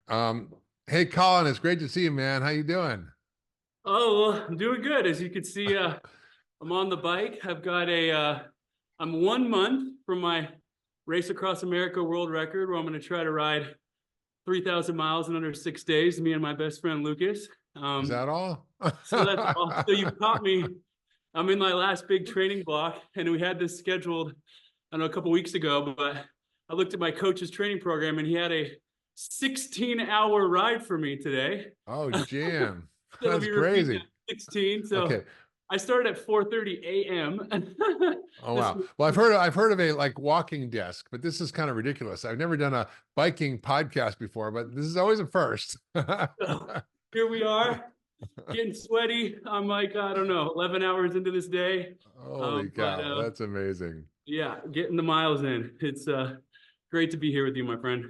Um, hey Colin, it's great to see you, man. How you doing? Oh, well, I'm doing good. As you can see, I'm on the bike. I'm 1 month from my race across America world record, where I'm going to try to ride 3,000 miles in under 6 days, me and my best friend Lucas. Is Um, that all? so that's all. So you've caught me. I'm in my last big training block, and we had this scheduled, I don't know, a couple weeks ago, but I looked at my coach's training program, and he had a 16-hour ride for me today. Oh, jam. That'll That's be repeat crazy. that 16. So Okay. I started at 4:30 a.m. Oh this wow. Well, I've heard of a like walking desk, but this is kind of ridiculous. I've never done a biking podcast before, but this is always a first. so here we are, getting sweaty. I'm like, I don't know, 11 hours into this day. Holy But cow, that's amazing. yeah, getting the miles in. It's great to be here with you, my friend.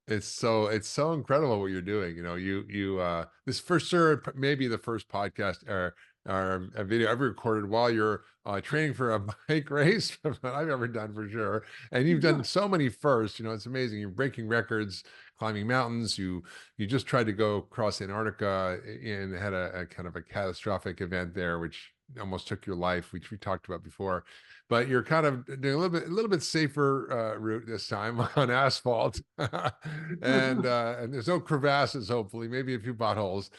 It's so incredible what you're doing. You this for sure maybe the first podcast or a video ever recorded while you're training for a bike race that I've ever done for sure. And you've done so many firsts. It's amazing. You're breaking records, climbing mountains. You just tried to go across Antarctica and had a kind of a catastrophic event there, which almost took your life, which we talked about before. But you're kind of doing a little bit safer route this time on asphalt, and there's no crevasses. Hopefully, maybe a few potholes.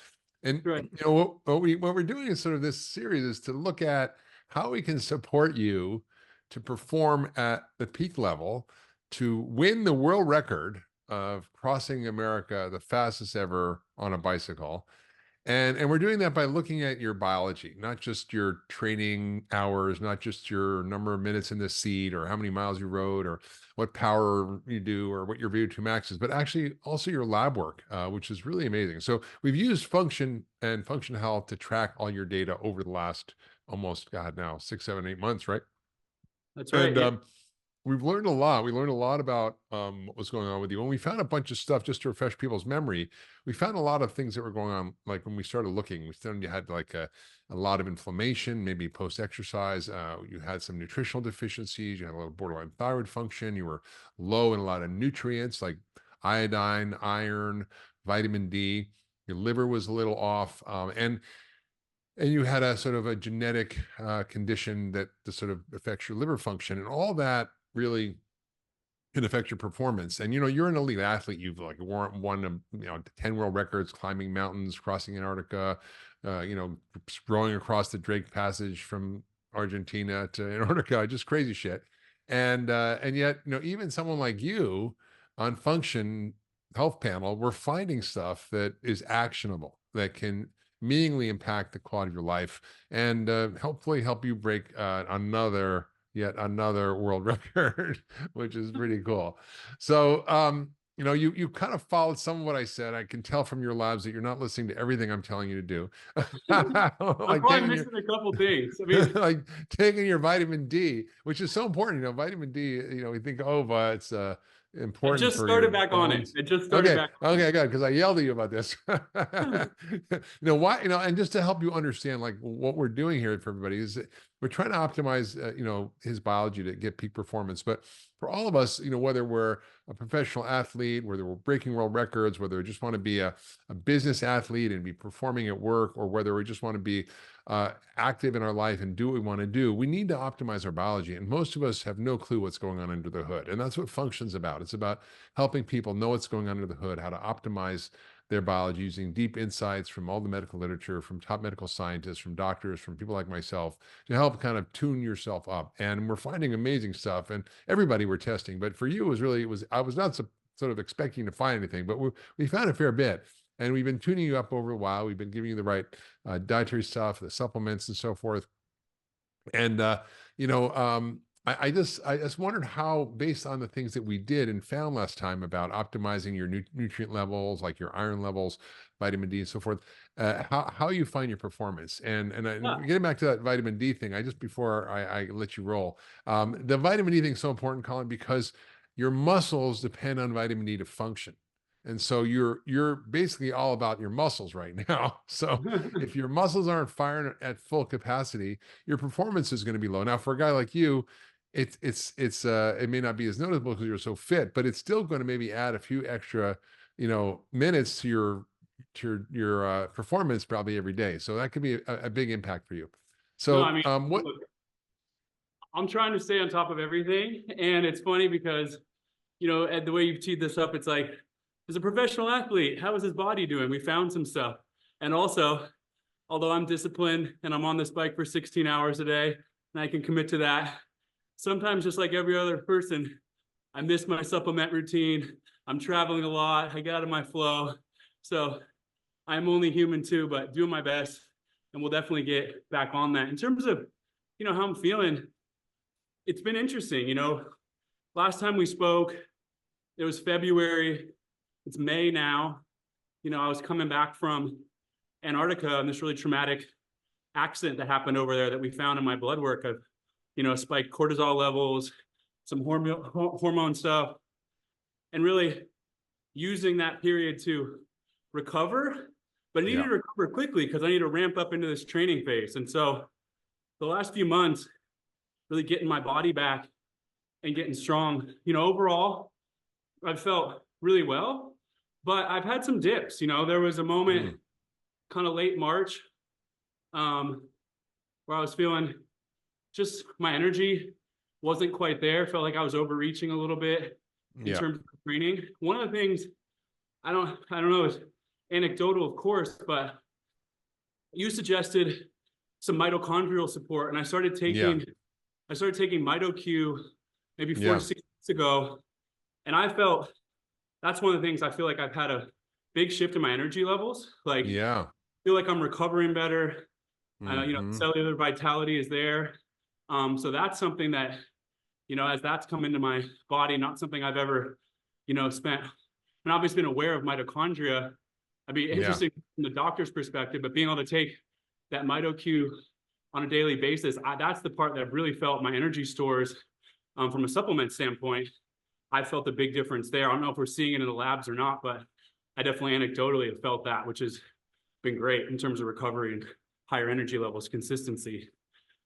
And Right. what we're doing in sort of this series is to look at how we can support you to perform at the peak level to win the world record of crossing America the fastest ever on a bicycle. And we're doing that by looking at your biology, not just your training hours, not just your number of minutes in the seat or how many miles you rode or what power you do or what your VO2 max is, but actually also your lab work, which is really amazing. So we've used function and function health to track all your data over the last almost, God, now 6, 7, 8 months, right? That's right. And Yeah. we've learned a lot. We learned a lot about what was going on with you. When we found a bunch of stuff just to refresh people's memory, we found a lot of things that were going on. Like when we started looking, we found you had like a lot of inflammation, maybe post-exercise. You had some nutritional deficiencies. You had a little borderline thyroid function. You were low in a lot of nutrients like iodine, iron, vitamin D. Your liver was a little off, and you had a sort of a genetic condition that sort of affects your liver function, and all that really can affect your performance. And you're an elite athlete. You've like won 10 world records, climbing mountains, crossing Antarctica, rowing across the Drake Passage from Argentina to Antarctica, just crazy shit. And yet, even someone like you on Function Health Panel, we're finding stuff that is actionable that can meaningfully impact the quality of your life and hopefully help you break yet another world record, which is pretty cool. So, you kind of followed some of what I said. I can tell from your labs that you're not listening to everything I'm telling you to do. I'm Like probably taking your missing a couple things. I mean, like taking your vitamin D, which is so important. Vitamin D, we think, oh, but it's I important just for your started back on it. bones. I just started Okay, back okay, good, because I yelled at you about this. on Why, and just to help you understand, like what we're doing here for everybody is that we're trying to optimize, his biology to get peak performance. But for all of us, whether we're a professional athlete, whether we're breaking world records, whether we just want to be a business athlete and be performing at work, or whether we just want to be active in our life and do what we want to do, we need to optimize our biology. And most of us have no clue what's going on under the hood. And that's what Function's about. It's about helping people know what's going on under the hood, how to optimize their biology using deep insights from all the medical literature, from top medical scientists, from doctors, from people like myself to help kind of tune yourself up. And we're finding amazing stuff. And everybody we're testing. But for you, I was not sort of expecting to find anything, but we found a fair bit. And we've been tuning you up over a while. We've been giving you the right dietary stuff, the supplements, and so forth. And you know, I just wondered how, based on the things that we did and found last time about optimizing your nutrient levels, like your iron levels, vitamin D, and so forth, how you find your performance. And it. getting back to that vitamin D thing, I just before I let you roll, the vitamin D thing is so important, Colin, because your muscles depend on vitamin D to function. And so you're basically all about your muscles right now. So if your muscles aren't firing at full capacity, your performance is going to be low. Now, for a guy like you, it may not be as noticeable because you're so fit, but it's still going to maybe add a few extra minutes to your performance probably every day. So that could be a big impact for you. No, I So mean, what? look, I'm trying to stay on top of everything. And it's funny because, at the way you've teed this up, it's like, as a professional athlete, how is his body doing? We found some stuff. And also, although I'm disciplined and I'm on this bike for 16 hours a day, and I can commit to that, sometimes just like every other person, I miss my supplement routine. I'm traveling a lot. I get out of my flow. So I'm only human too, but doing my best. And we'll definitely get back on that. In terms of, how I'm feeling, it's been interesting. Last time we spoke, it was February. It's May now. I was coming back from Antarctica and this really traumatic accident that happened over there that we found in my blood work of, spiked cortisol levels, some hormone stuff, and really using that period to recover, but I needed Yeah. to recover quickly because I need to ramp up into this training phase. And so the last few months, really getting my body back and getting strong. Overall, I've felt really well, but I've had some dips. There was a moment kind of late March where I was feeling just my energy wasn't quite there. Felt like I was overreaching a little bit in Yeah. terms of training. One of the things I don't know, it's anecdotal, of course, but you suggested some mitochondrial support, and I started Yeah. taking MitoQ maybe 4 to Yeah. 6 weeks ago, and I felt that's one of the things I feel like I've had a big shift in my energy levels. Like, Yeah. feel like I'm recovering better. Hmm. Cellular vitality is there. So that's something that, as that's come into my body, not something I've ever, spent. And obviously been aware of mitochondria. I'd be Yeah. interested from the doctor's perspective, but being able to take that MitoQ on a daily basis, that's the part that I've really felt my energy stores from a supplement standpoint. I felt a big difference there. I don't know if we're seeing it in the labs or not, but I definitely anecdotally have felt that, which has been great in terms of recovery and higher energy levels, consistency.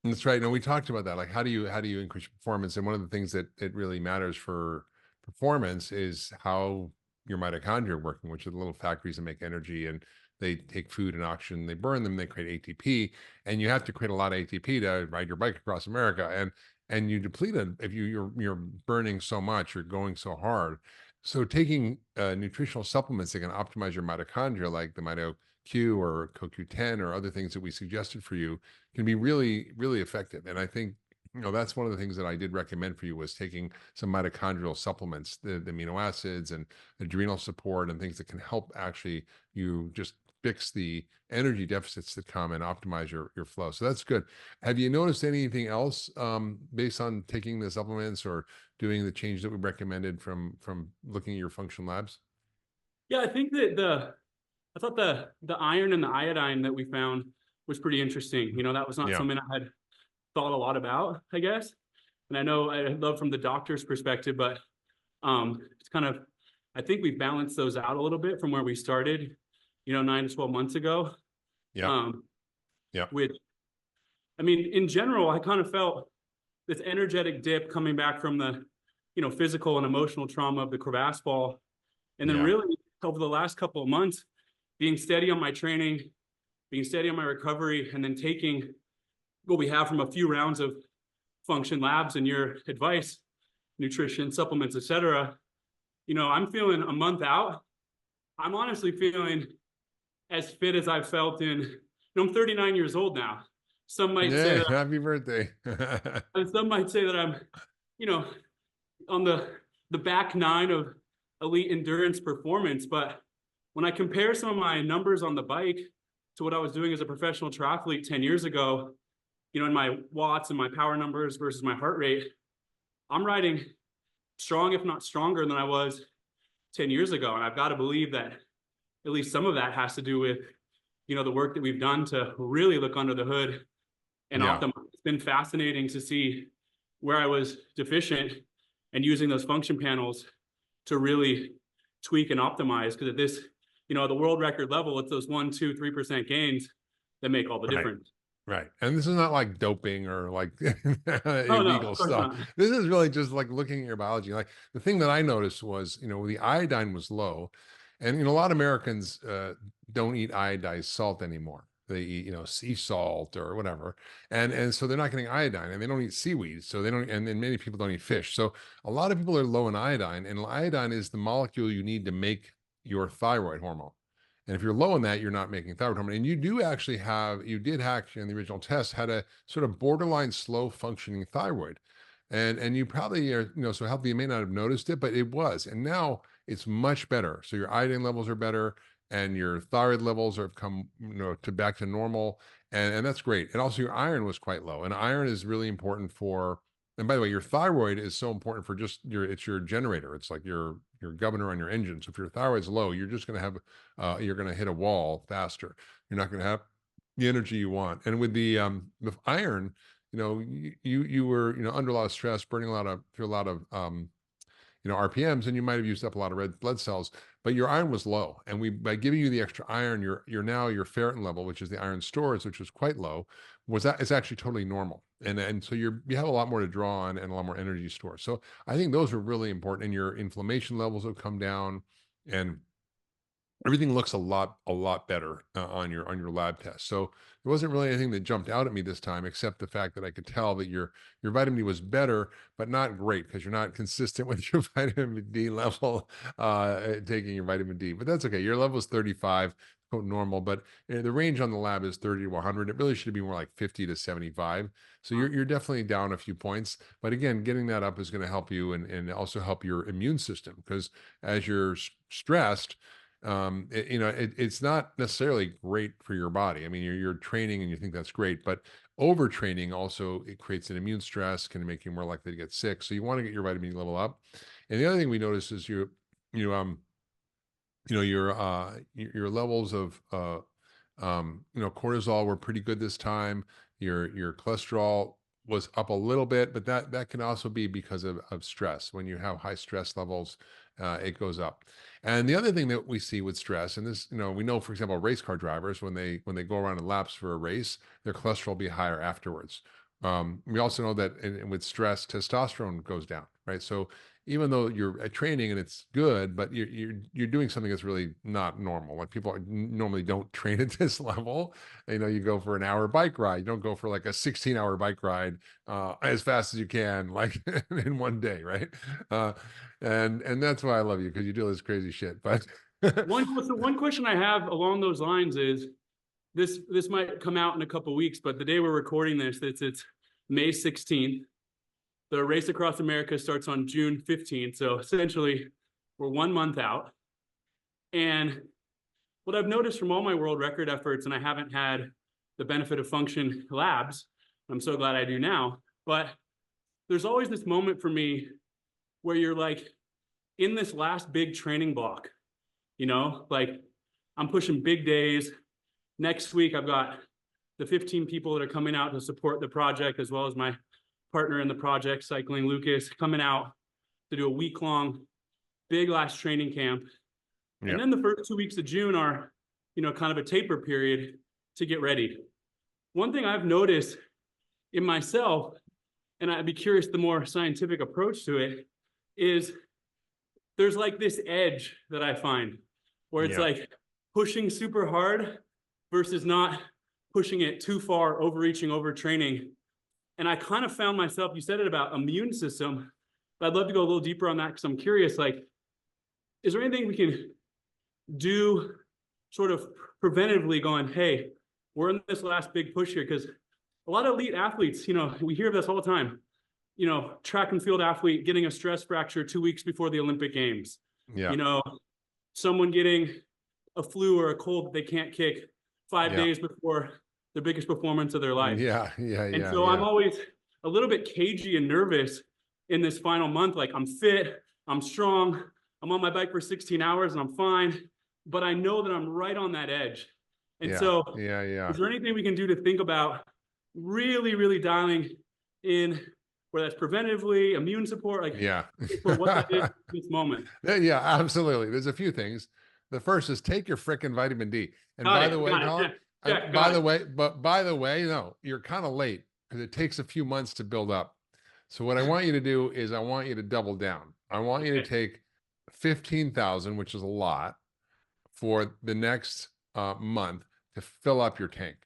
That's right. No, we talked about that. Like, how do you increase performance? And one of the things that it really matters for performance is how your mitochondria are working, which are the little factories that make energy, and they take food and oxygen, they burn them, they create ATP, and you have to create a lot of ATP to ride your bike across America, and you deplete it if you're burning so much, you're going so hard. So taking nutritional supplements that can optimize your mitochondria, like the MitoQ or CoQ10 or other things that we suggested for you, can be really, really effective. And I think, that's one of the things that I did recommend for you was taking some mitochondrial supplements, the amino acids and adrenal support and things that can help actually you just fix the energy deficits that come and optimize your flow. So that's good. Have you noticed anything else based on taking the supplements or doing the change that we recommended from looking at your function labs? Yeah, I think that I thought the iron and the iodine that we found was pretty interesting. That was not Yeah. something I had thought a lot about, I guess. And I know I love from the doctor's perspective, but it's kind of, I think we balanced those out a little bit from where we started, 9 to 12 months ago. Yeah. Um, Yeah. which, I mean, in general, I kind of felt this energetic dip coming back from the, physical and emotional trauma of the crevasse fall. And then Yeah. really over the last couple of months, being steady on my training, being steady on my recovery, and then taking what we have from a few rounds of function labs and your advice, nutrition, supplements, etc. I'm feeling a month out. I'm honestly feeling as fit as I've felt in, I'm 39 years old now. Some might say Yeah. that, Happy birthday. some might say that I'm, you know, on the back nine of elite endurance performance. But when I compare some of my numbers on the bike to what I was doing as a professional triathlete 10 years ago, in my watts and my power numbers versus my heart rate, I'm riding strong, if not stronger than I was 10 years ago. And I've got to believe that at least some of that has to do with, the work that we've done to really look under the hood and Yeah. optimize. It's been fascinating to see where I was deficient and using those function panels to really tweak and optimize. Because at this, the world record level, it's those 1, 2, 3% gains that make all the Right. difference. Right. And this is not like doping or like Oh no, illegal of course stuff. not. This is really just like looking at your biology. Like the thing that I noticed was, the iodine was low. And a lot of Americans don't eat iodized salt anymore. They eat, sea salt or whatever, and so they're not getting iodine, and they don't eat seaweed, so they don't. And then many people don't eat fish, so a lot of people are low in iodine, and iodine is the molecule you need to make your thyroid hormone. And if you're low in that, you're not making thyroid hormone. And you did actually in the original test had a sort of borderline slow functioning thyroid, and you probably are, so healthy you may not have noticed it, but it was, and now it's much better. So your iodine levels are better, and your thyroid levels have come, to back to normal, and that's great. And also your iron was quite low, and iron is really important for. And by the way, your thyroid is so important for just it's your generator. It's like your governor on your engine. So if your thyroid's low, you're just going to have you're going to hit a wall faster. You're not going to have the energy you want. And with iron, you were under a lot of stress, burning a lot of through a lot of RPMs, and you might have used up a lot of red blood cells, but your iron was low. And by giving you the extra iron, your ferritin level, which is the iron stores, which was quite low, is actually totally normal. And so you have a lot more to draw on and a lot more energy store. So I think those are really important, and your inflammation levels have come down, and everything looks a lot better on your lab test. So there wasn't really anything that jumped out at me this time, except the fact that I could tell that your vitamin D was better, but not great, because you're not consistent with your vitamin D level, taking your vitamin D. But that's okay. Your level is 35, quote normal, but the range on the lab is 30 to 100. It really should be more like 50 to 75. So you're definitely down a few points. But again, getting that up is going to help you, and also help your immune system, because as you're stressed, it's not necessarily great for your body. I mean, you're training and you think that's great, but overtraining also, it creates an immune stress, can make you more likely to get sick. So you want to get your vitamin D level up. And the other thing we notice is you your levels of cortisol were pretty good this time. Your cholesterol was up a little bit, but that can also be because of stress. When you have high stress levels, it goes up. And the other thing that we see with stress, and this, we know, for example, race car drivers, when they go around in laps for a race, their cholesterol will be higher afterwards. We also know that with stress, testosterone goes down, right? So even though you're at training and it's good, but you're doing something that's really not normal. Like people normally don't train at this level. You go for an hour bike ride. You don't go for like a 16-hour bike ride as fast as you can, like in one day, right? And that's why I love you, because you do this crazy shit. But One question I have along those lines is this might come out in a couple of weeks, but the day we're recording this, it's May 16th. The race across America starts on June 15th. So essentially, we're 1 month out. And what I've noticed from all my world record efforts, and I haven't had the benefit of function labs, I'm so glad I do now, but there's always this moment for me where you're like in this last big training block, like I'm pushing big days. Next week, I've got the 15 people that are coming out to support the project, as well as my partner in the project, Cycling Lucas, coming out to do a week-long big last training camp. yeah, And then the first 2 weeks of June are, kind of a taper period to get ready. One thing I've noticed in myself, and I'd be curious the more scientific approach to it, is there's like this edge that I find where it's yeah, like pushing super hard versus not pushing it too far, overreaching, overtraining. And I kind of found myself, you said it about immune system, but I'd love to go a little deeper on that, because I'm curious, like, is there anything we can do sort of preventatively going, hey, we're in this last big push here? Because a lot of elite athletes, we hear this all the time, track and field athlete getting a stress fracture 2 weeks before the Olympic Games, yeah, someone getting a flu or a cold that they can't kick 5 yeah, days before the biggest performance of their life. yeah, yeah, And yeah, so I'm yeah, always a little bit cagey and nervous in this final month. Like, I'm fit, I'm strong, I'm on my bike for 16 hours and I'm fine, but I know that I'm right on that edge. And yeah, so yeah, yeah. is there anything we can do to think about really, really dialing in, whether that's preventatively, immune support, like Yeah. for what that is in this moment? Yeah, absolutely. There's a few things. The first is take your frickin' vitamin D. And Got by it, the way, got it. Colin, Yeah, yeah, got it. by the way, no, you're kind of late, because it takes a few months to build up. So what I want you to do is I want you to double down. I want you to Okay. take 15,000, which is a lot. for the next month to fill up your tank.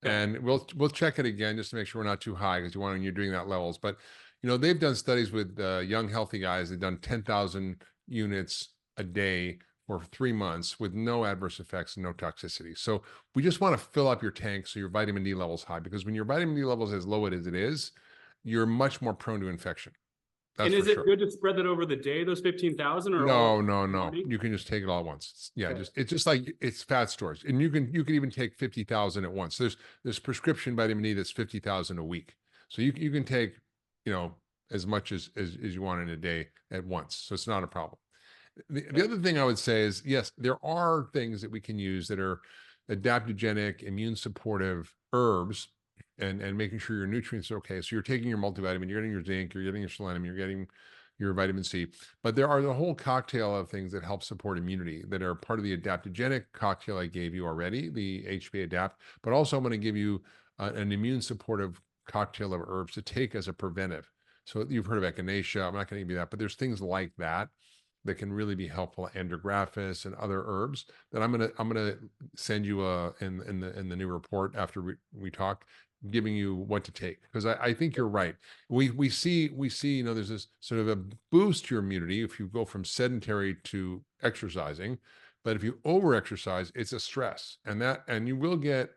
Okay. And we'll check it again just to make sure we're not too high because you want when you're doing that levels. But they've done studies with young healthy guys. They've done 10,000 units a day for 3 months with no adverse effects and no toxicity. So we just want to fill up your tank so your vitamin D levels high because when your vitamin D levels as low as it is, you're much more prone to infection. And That's for is it sure. good to spread that over the day, those 15,000 or all No, no, in the no. morning? You can just take it all at once. Yeah, Okay. it's just like it's fat storage, and you can even take 50,000 at once. There's prescription vitamin D that's 50,000 a week, so you can take you know as much as you want in a day at once. So it's not a problem. The Okay. other thing I would say is yes, there are things that we can use that are adaptogenic, immune supportive herbs, and making sure your nutrients are okay. So you're taking your multivitamin, you're getting your zinc, you're getting your selenium, you're getting your vitamin C. But there are the whole cocktail of things that help support immunity that are part of the adaptogenic cocktail I gave you already, the HPA Adapt. But also, I'm going to give you an immune supportive cocktail of herbs to take as a preventive. So you've heard of echinacea. I'm not going to give you that, but there's things like that that can really be helpful. Andrographis and other herbs that I'm gonna send you in the new report after we talk, giving you what to take because I think you're right. We see there's this sort of a boost to your immunity if you go from sedentary to exercising. But if you over exercise, it's a stress, and you will get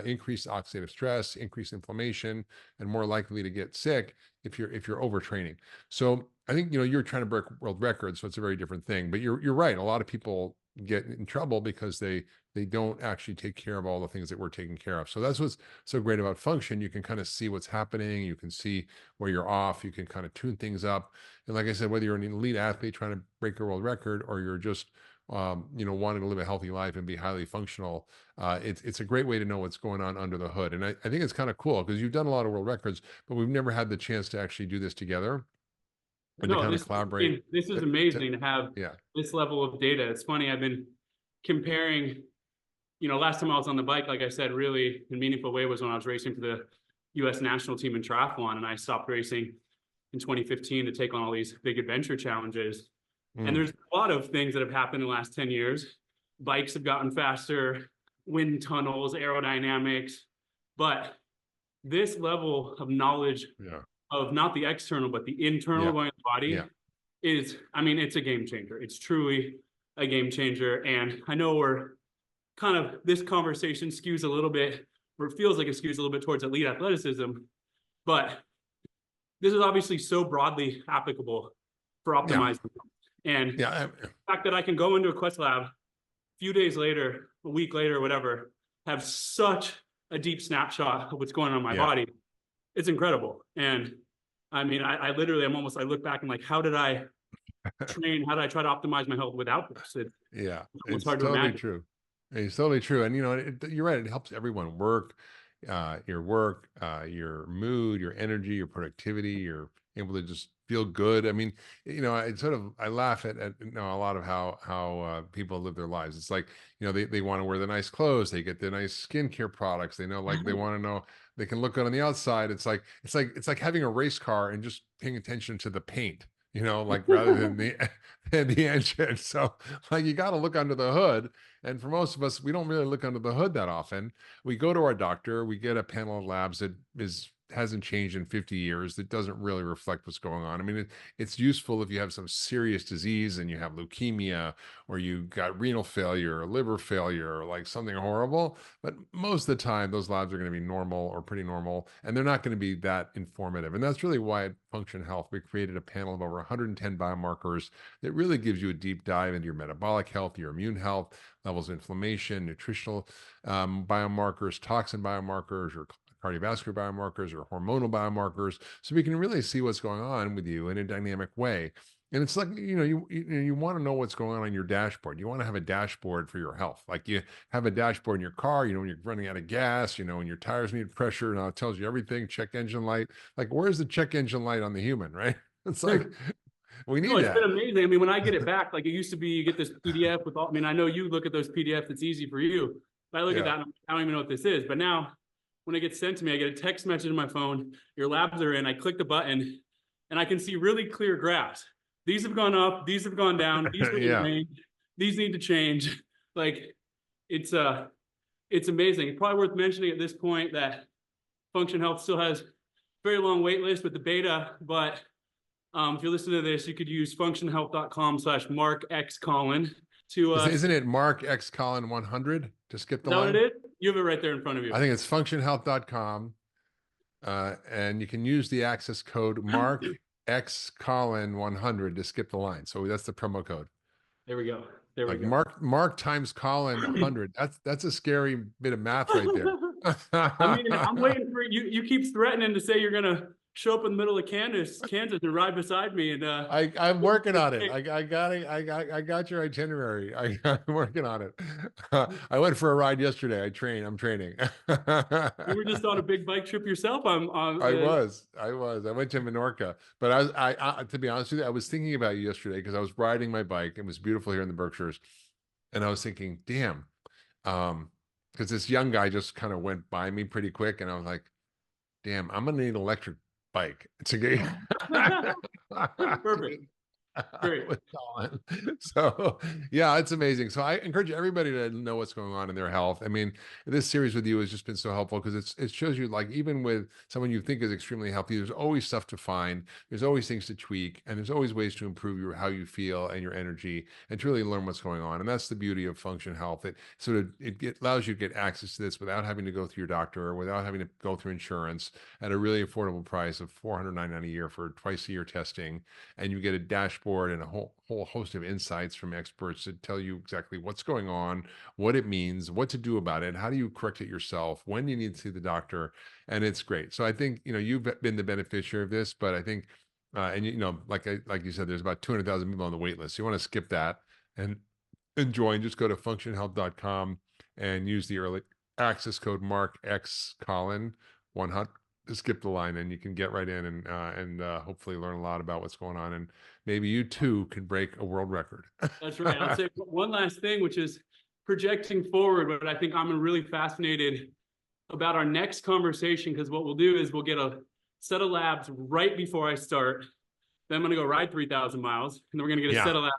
increased oxidative stress, increased inflammation, and more likely to get sick if you're overtraining. So I think you're trying to break world records, so it's a very different thing. But you're right. A lot of people get in trouble because they don't actually take care of all the things that we're taking care of. So that's what's so great about function. You can kind of see what's happening. You can see where you're off. You can kind of tune things up. And like I said, whether you're an elite athlete trying to break a world record or you're just wanting to live a healthy life and be highly functional, it's a great way to know what's going on under the hood. And I think it's kind of cool because you've done a lot of world records, but we've never had the chance to actually do this together and to No, kind of this collaborate. this is To amazing to have yeah, this level of data. It's funny, I've been comparing, last time I was on the bike, like I said, really in a meaningful way was when I was racing for the US national team in triathlon, and I stopped racing in 2015 to take on all these big adventure challenges. And mm, there's a lot of things that have happened in the last 10 years. Bikes have gotten faster, wind tunnels, aerodynamics, but this level of knowledge yeah, of not the external, but the internal yeah, going in the yeah, body is, I mean, it's a game changer. It's truly a game changer. And I know we're kind of, this conversation skews a little bit, or it feels like it skews a little bit towards elite athleticism, but this is obviously so broadly applicable for yeah, optimizing. And yeah. the fact that I can go into a Quest lab a few days later, a week later, whatever, have such a deep snapshot of what's going on in my Yeah. body, it's incredible. And I mean, I literally, I look back and like, how did I train? How did I try to optimize my health without this? Yeah, It's it's hard to totally imagine. true. It's totally true. And you're right. It helps everyone work, your mood, your energy, your productivity. You're able to just feel good. I mean, I laugh at a lot of how people live their lives. It's like they want to wear the nice clothes, they get the nice skincare products. They know like they want to know they can look good on the outside. It's like having a race car and just paying attention to the paint. Like rather than the than the engine. So like you got to look under the hood. And for most of us, we don't really look under the hood that often. We go to our doctor, we get a panel of labs that hasn't changed in 50 years, that doesn't really reflect what's going on. I mean, it's useful if you have some serious disease and you have leukemia or you got renal failure or liver failure or like something horrible. But most of the time, those labs are going to be normal or pretty normal, and they're not going to be that informative. And that's really why at Function Health, we created a panel of over 110 biomarkers that really gives you a deep dive into your metabolic health, your immune health, levels of inflammation, nutritional biomarkers, toxin biomarkers, or cardiovascular biomarkers, or hormonal biomarkers, so we can really see what's going on with you in a dynamic way. And it's like you want to know what's going on your dashboard. You want to have a dashboard for your health. Like you have a dashboard in your car. When you're running out of gas. When your tires need pressure. And it tells you everything. Check engine light. Like where's the check engine light on the human? Right? It's like we No, need it's been that. amazing. I mean, when I get it back, like it used to be, you get this PDF with all, I mean, I know you look at those PDFs, it's easy for you. But I look at Yeah. that and I don't even know what this is. But now when it gets sent to me, I get a text message on my phone, your labs are in, I click the button and I can see really clear graphs. These have gone up, these have gone down, these are in Yeah. range. these need to change. Like it's amazing. It's probably worth mentioning at this point that Function Health still has very long wait list with the beta, but if you're listening to this, you could use functionhealth.com/MarkXColin to Isn't it Mark X Colin 100 to skip is the that what it line? is? You have it right there in front of you. I think it's functionhealth.com. And you can use the access code Mark X Colin 100 to skip the line. So that's the promo code. There we go. There we Like go. Mark times Colin 100. That's a scary bit of math right there. I mean, I'm waiting for you. You keep threatening to say you're gonna show up in the middle of Kansas, and ride beside me. And I'm working on it. I got your itinerary. I'm working on it. I went for a ride yesterday. I'm training. you were just on a big bike trip yourself. I was. I went to Menorca, but I to be honest with you, I was thinking about you yesterday because I was riding my bike. It was beautiful here in the Berkshires, and I was thinking, damn, because this young guy just kind of went by me pretty quick, and I was like, damn, I'm gonna need an electric bike to get. Perfect. Great. With Colin. So yeah, it's amazing. So I encourage everybody to know what's going on in their health. I mean, this series with you has just been so helpful because it shows you, like, even with someone you think is extremely healthy, there's always stuff to find, there's always things to tweak, and there's always ways to improve how you feel and your energy, and to really learn what's going on. And that's the beauty of Function Health. It allows you to get access to this without having to go through your doctor or without having to go through insurance at a really affordable price of $499 a year for twice a year testing, and you get a dashboard and a whole host of insights from experts that tell you exactly what's going on, what it means, what to do about it, how do you correct it yourself, when you need to see the doctor, and it's great. So I think, you've been the beneficiary of this, but I think, and like you said, there's about 200,000 people on the wait list. So you want to skip that and join. Just go to functionhealth.com and use the early access code Mark X Colin 100 to skip the line, and you can get right in and hopefully learn a lot about what's going on, and maybe you too can break a world record. That's right. I'll say one last thing, which is projecting forward. But I think I'm really fascinated about our next conversation, because what we'll do is we'll get a set of labs right before I start. Then I'm going to go ride 3,000 miles, and then we're going to get a set of labs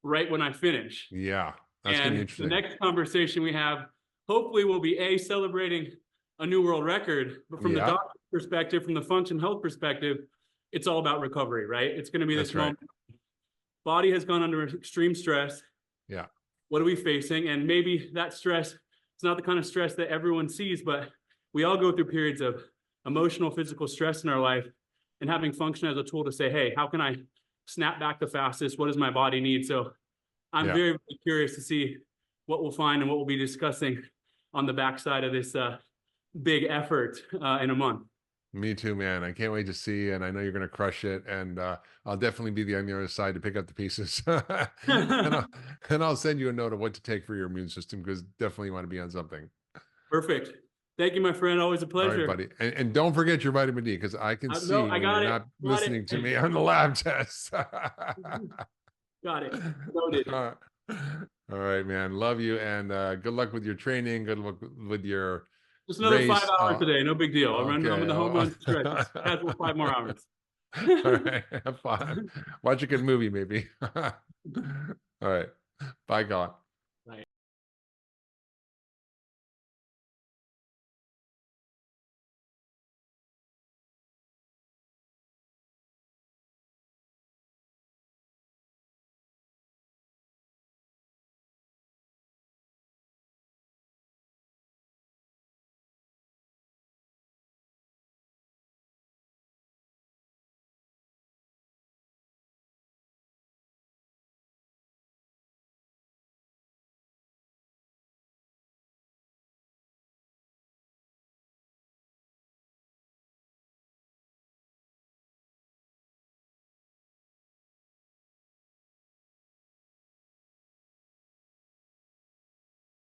right when I finish. Yeah, that's going to be interesting. The next conversation we have hopefully will be celebrating a new world record, but from the doctor perspective, from the Function Health perspective, it's all about recovery, right? It's going to be this moment. Body has gone under extreme stress. Yeah. What are we facing? And maybe that stress, it's not the kind of stress that everyone sees, but we all go through periods of emotional, physical stress in our life, and having Function as a tool to say, hey, how can I snap back the fastest? What does my body need? So I'm very, very curious to see what we'll find and what we'll be discussing on the backside of this big effort in a month. Me too, man. I can't wait to see, and I know you're going to crush it, and I'll definitely be on the other side to pick up the pieces. and I'll send you a note of what to take for your immune system, because definitely you want to be on something. Perfect. Thank you, my friend. Always a pleasure. All right, buddy. And don't forget your vitamin D, because I can see you're not listening to me on the lab tests. Got it. Noted. All right, man. Love you, and good luck with your training. Good luck with your just another race. 5 hours today. No big deal. Okay. I'm in the home run stretch. Casual 5 more hours. All right. Have fun. Watch a good movie, maybe. All right. Bye, Colin.